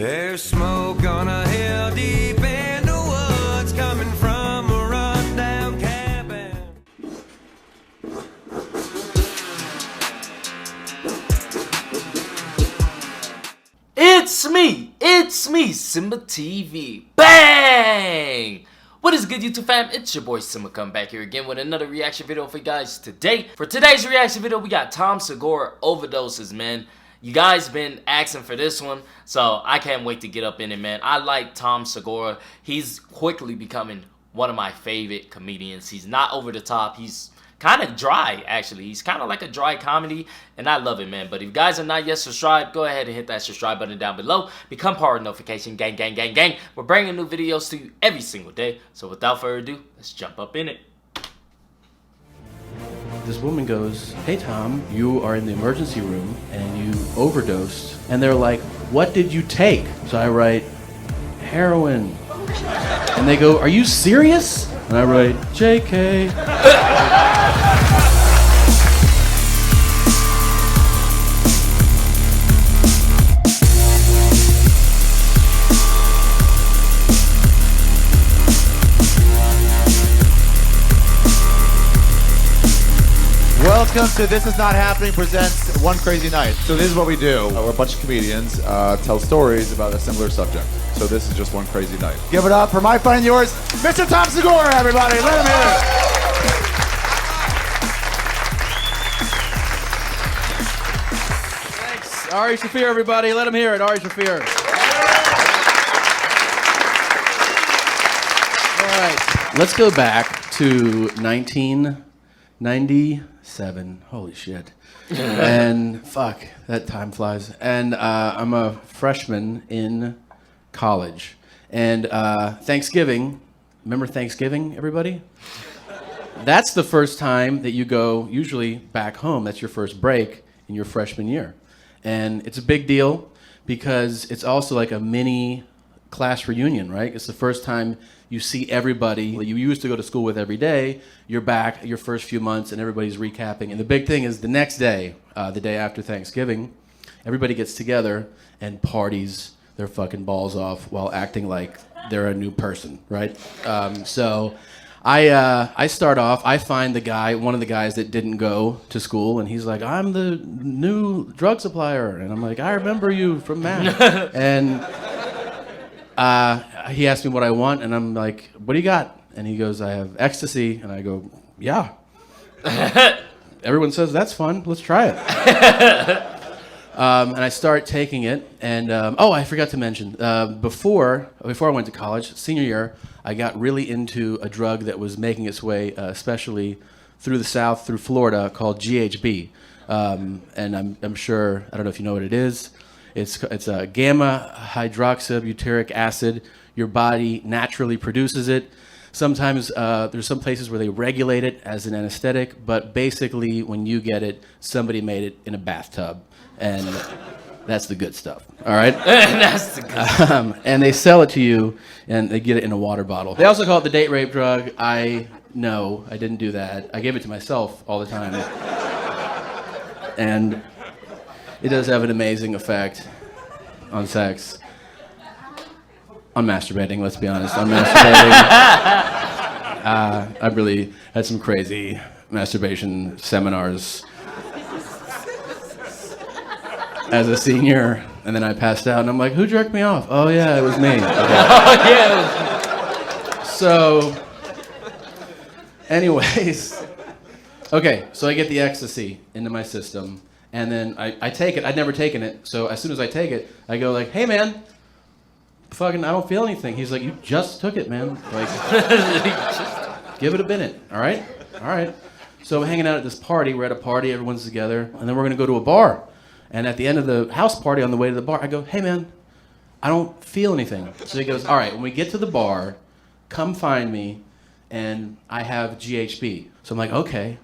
There's smoke on a hill deep in the woods coming from a rundown cabin. It's me, Simba TV. Bang! What is good, YouTube fam? It's your boy Simba coming back here again with another reaction video for you guys today. For today's reaction video, we got Segura Overdoses, man. You guys been asking for this one, so I can't wait to get up in it, man. I like Segura. He's quickly becoming one of my favorite comedians. He's not over the top. He's kind of dry, actually. He's kind of like a dry comedy, and I love it, man. But if you guys are not yet subscribed, go ahead and hit that subscribe button down below. Become part of the notification gang, gang, gang, gang. We're bringing new videos to you every single day. So without further ado, let's jump up in it. This woman goes, "Hey Tom, you are in the emergency room and you overdosed." And they're like, "What did you take?" So I write, "Heroin." And they go, "Are you serious?" And I write, "JK." Welcome to This Is Not Happening presents One Crazy Night. So this is what we do. We're a bunch of comedians tell stories about a similar subject. So this is just one crazy night. Give it up for my fun and yours, Mr. Tom Segura, everybody. Let him hear it. Thanks. Ari Shaffir, everybody. Let him hear it. Ari Shaffir. All right. Let's go back to 1997. Holy shit. And fuck, that time flies. And I'm a freshman in college. And Thanksgiving, remember Thanksgiving, everybody? That's the first time that you go, usually back home. That's your first break in your freshman year. And it's a big deal because it's also like a mini class reunion, right? It's the first time you see everybody that you used to go to school with every day. You're back your first few months and everybody's recapping. And the big thing is the next day, the day after Thanksgiving, everybody gets together and parties their fucking balls off while acting like they're a new person, right? So I start off, I find one of the guys that didn't go to school, and he's like, "I'm the new drug supplier." And I'm like, "I remember you from math." And he asked me what I want, and I'm like, "What do you got?" And he goes, "I have ecstasy." And I go, "Yeah." Everyone says, "That's fun. Let's try it." And I start taking it. And oh, I forgot to mention, before I went to college, senior year, I got really into a drug that was making its way, especially through the South, through Florida, called GHB. And I'm sure, I don't know if you know what it is. It's a gamma hydroxybutyric acid. Your body naturally produces it. Sometimes there's some places where they regulate it as an anesthetic, but basically when you get it, somebody made it in a bathtub, and that's the good stuff. All right. That's the good stuff. And they sell it to you, and they get it in a water bottle. They also call it the date rape drug. No, I didn't do that. I gave it to myself all the time, and it does have an amazing effect on sex. On masturbating, let's be honest. On masturbating. I've really had some crazy masturbation seminars as a senior, and then I passed out, and I'm like, "Who jerked me off?" "Oh yeah, it was me." Okay. Oh yeah. So, anyways, okay, so I get the ecstasy into my system, and then I take it. I'd never taken it, so as soon as I take it, I go like, "Hey man, fucking, I don't feel anything." He's like, "You just took it, man. Like, give it a minute, all right? All right." So I'm hanging out at this party. We're at a party, everyone's together, and then we're gonna go to a bar. And at the end of the house party, on the way to the bar, I go, "Hey man, I don't feel anything." So he goes, "All right, when we get to the bar, come find me, and I have GHB." So I'm like, "Okay."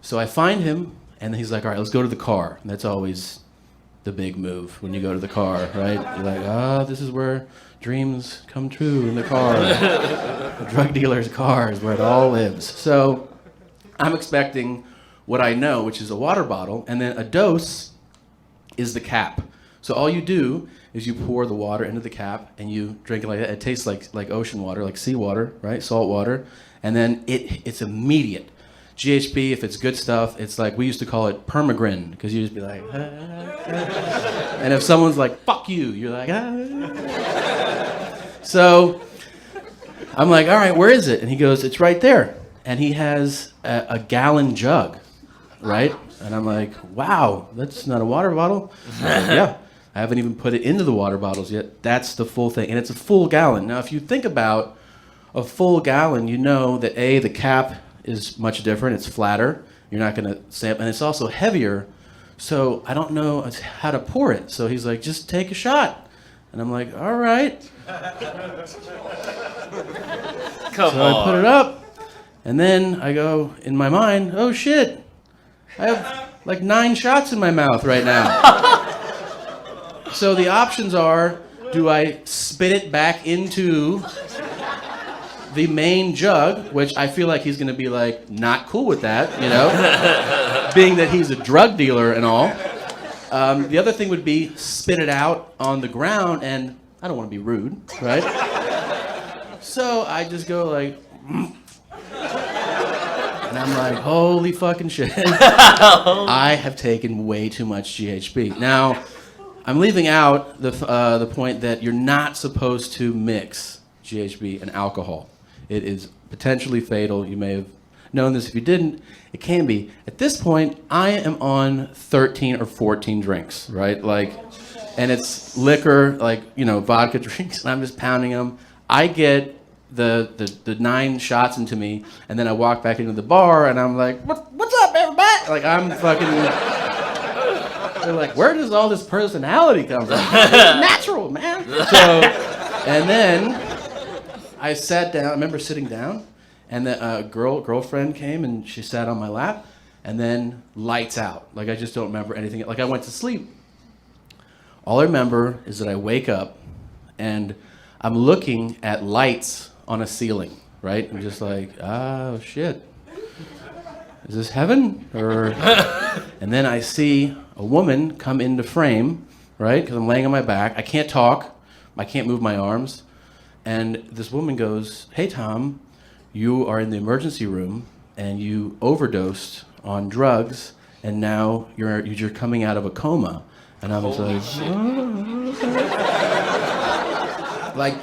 So I find him, and he's like, "All right, let's go to the car." And that's always the big move when you go to the car, right? You're like, this is where dreams come true, in the car. The drug dealer's car is where it all lives. So I'm expecting what I know, which is a water bottle, and then a dose is the cap. So all you do is you pour the water into the cap and you drink it like that. It tastes like ocean water, like seawater, right? Salt water. And then it's immediate. GHB, if it's good stuff, it's like, we used to call it permagrin, because you just be like, and if someone's like, fuck you, you're like, So I'm like, all right, where is it? And he goes, it's right there. And he has a gallon jug, right? And I'm like, wow, that's not a water bottle? Yeah, I haven't even put it into the water bottles yet. That's the full thing, and it's a full gallon. Now, if you think about a full gallon, you know that the cap is much different. It's flatter. You're not going to sample, and it's also heavier. So I don't know how to pour it. So he's like, just take a shot. And I'm like, all right. Come So on. I put it up, and then I go, in my mind, oh shit, I have like 9 shots in my mouth right now. So the options are, do I spit it back into the main jug, which I feel like he's going to be like, not cool with that, you know, being that he's a drug dealer and all. The other thing would be spit it out on the ground, and I don't want to be rude, right? So I just go like, and I'm like, holy fucking shit. I have taken way too much GHB. Now, I'm leaving out the point that you're not supposed to mix GHB and alcohol. It is potentially fatal. You may have known this if you didn't. It can be. At this point, I am on 13 or 14 drinks, right? Like, and it's liquor, like, you know, vodka drinks, and I'm just pounding them. I get the 9 shots into me, and then I walk back into the bar, and I'm like, what's up, everybody? Like, I'm fucking... They're like, where does all this personality come from? It's natural, man. So, and then I sat down. I remember sitting down, and the girlfriend came, and she sat on my lap, and then lights out. Like, I just don't remember anything. Like, I went to sleep. All I remember is that I wake up, and I'm looking at lights on a ceiling, right? I'm just like, oh, shit. Is this heaven? Or... And then I see a woman come into frame, right? Because I'm laying on my back. I can't talk. I can't move my arms. And this woman goes, hey, Tom, you are in the emergency room, and you overdosed on drugs, and now you're coming out of a coma. And I was like, like,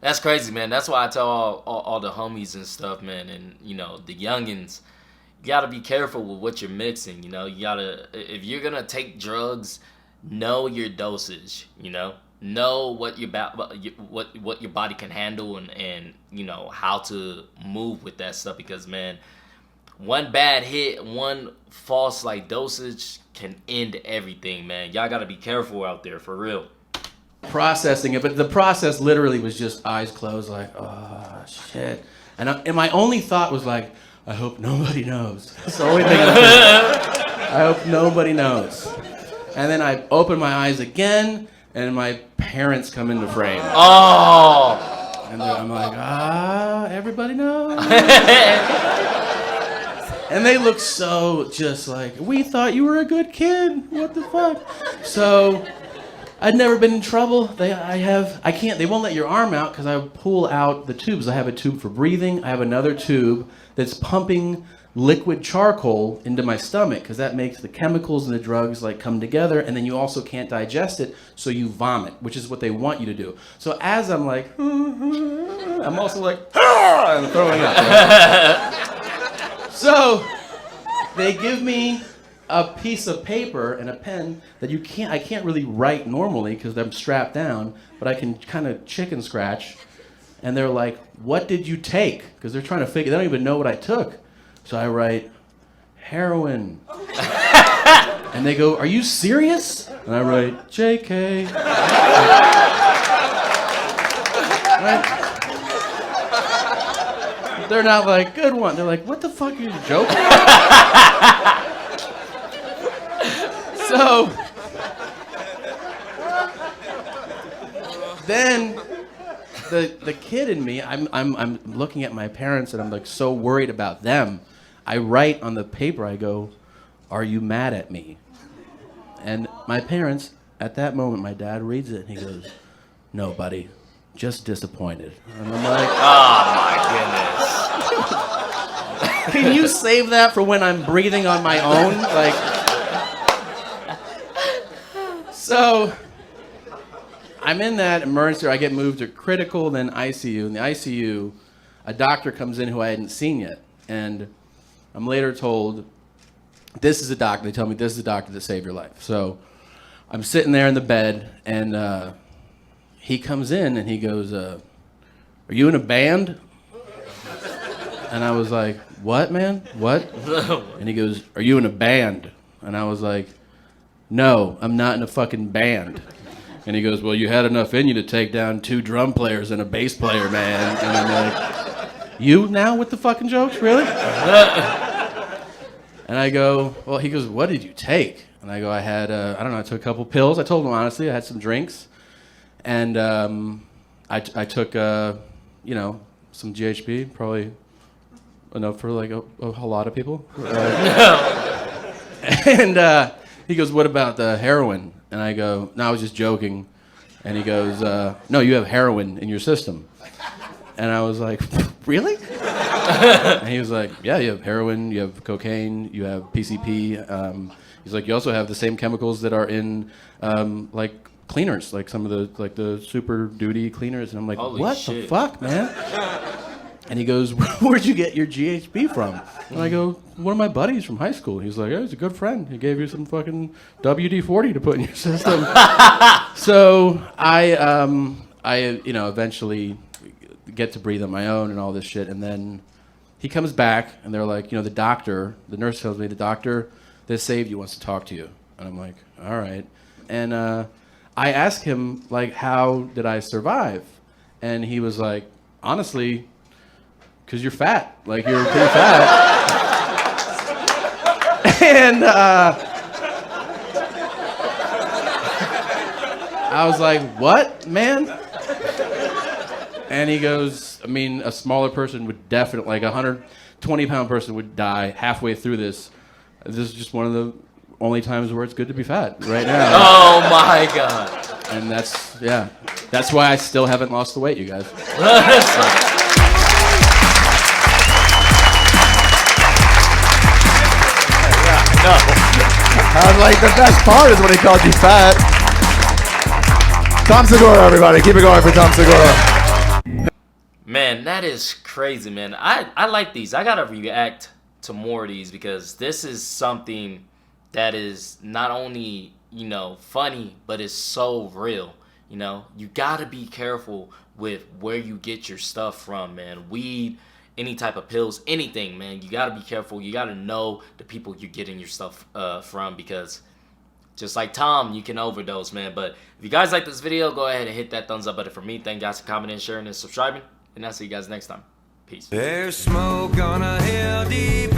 That's crazy, man. That's why I tell all the homies and stuff, man, and, you know, the youngins, you gotta be careful with what you're mixing, you know. You gotta, if you're gonna take drugs, know your dosage, you know. Know what your body can handle, and you know how to move with that stuff, because, man, one bad hit, one false like dosage can end everything, man. Y'all gotta be careful out there, for real. processing it, but the process literally was just eyes closed, like, oh, shit. And my only thought was like, I hope nobody knows. That's the only thing I was thinking. I hope nobody knows. And then I open my eyes again, and my parents come into frame. Oh! And I'm like, everybody knows. And they look so just like, we thought you were a good kid. What the fuck? So I'd never been in trouble. They won't let your arm out because I pull out the tubes. I have a tube for breathing. I have another tube that's pumping liquid charcoal into my stomach because that makes the chemicals and the drugs like come together, and then you also can't digest it, so you vomit, which is what they want you to do. So as I'm like, I'm also like, I'm throwing up. Right? So they give me a piece of paper and a pen that I can't really write normally because I'm strapped down, but I can kind of chicken scratch. And they're like, what did you take? Because they're trying to figure, they don't even know what I took. So I write, heroin. And they go, are you serious? And I write, JK. Right? They're not like, good one. They're like, what the fuck, are you joking? So, then the kid in me, I'm looking at my parents and I'm like so worried about them. I write on the paper, I go, are you mad at me? And my parents at that moment, my dad reads it and he goes, "No, buddy, just disappointed." And I'm like, Oh my goodness. "Can you save that for when I'm breathing on my own?" Like, so I'm in that emergency. I get moved to critical, then ICU. In the ICU, a doctor comes in who I hadn't seen yet, and I'm later told, "This is a doctor." They tell me this is a doctor that saved your life. So I'm sitting there in the bed, and he comes in and he goes, "Are you in a band?" And I was like, "What, man? What?" And he goes, "Are you in a band?" And I was like, "No, I'm not in a fucking band." And he goes, "Well, you had enough in you to take down 2 drum players and a bass player, man." And I'm like, "You now with the fucking jokes, really?" And I go, "Well," he goes, "What did you take?" And I go, "I had, I don't know, I took a couple pills." I told him honestly, I had some drinks. And I took, you know, some GHB, probably enough for like a lot of people. And he goes, "What about the heroin?" And I go, "No, I was just joking." And he goes, "No, you have heroin in your system." And I was like, "Really?" And he was like, "Yeah, you have heroin, you have cocaine, you have PCP." He's like, "You also have the same chemicals that are in like cleaners, like some of the super duty cleaners." And I'm like, Holy "What shit. the fuck, man?" And he goes, "Where'd you get your GHB from?" And I go, "One of my buddies from high school." He's like, "Oh, he's a good friend. He gave you some fucking WD-40 to put in your system." So I you know, eventually get to breathe on my own and all this shit. And then he comes back and they're like, you know, the nurse tells me the doctor that saved you wants to talk to you. And I'm like, all right. And I asked him, like, how did I survive? And he was like, honestly, because you're fat. Like, you're pretty fat. And I was like, "What, man?" And he goes, "I mean, a smaller person would definitely, like a 120-pound person would die halfway through this. This is just one of the only times where it's good to be fat right now." Oh my god. And that's why I still haven't lost the weight, you guys. I was like, the best part is when he called you fat. Tom Segura, everybody. Keep it going for Tom Segura. Man, that is crazy, man. I like these. I gotta react to more of these because this is something that is not only, you know, funny, but it's so real. You know, you gotta be careful with where you get your stuff from, man. Weed, any type of pills, anything, man. You gotta be careful. You gotta know the people you're getting your stuff from, because just like Tom, you can overdose, man. But if you guys like this video, go ahead and hit that thumbs up button for me. Thank you guys for commenting, sharing, and subscribing. And I'll see you guys next time. Peace. There's smoke on a hill deep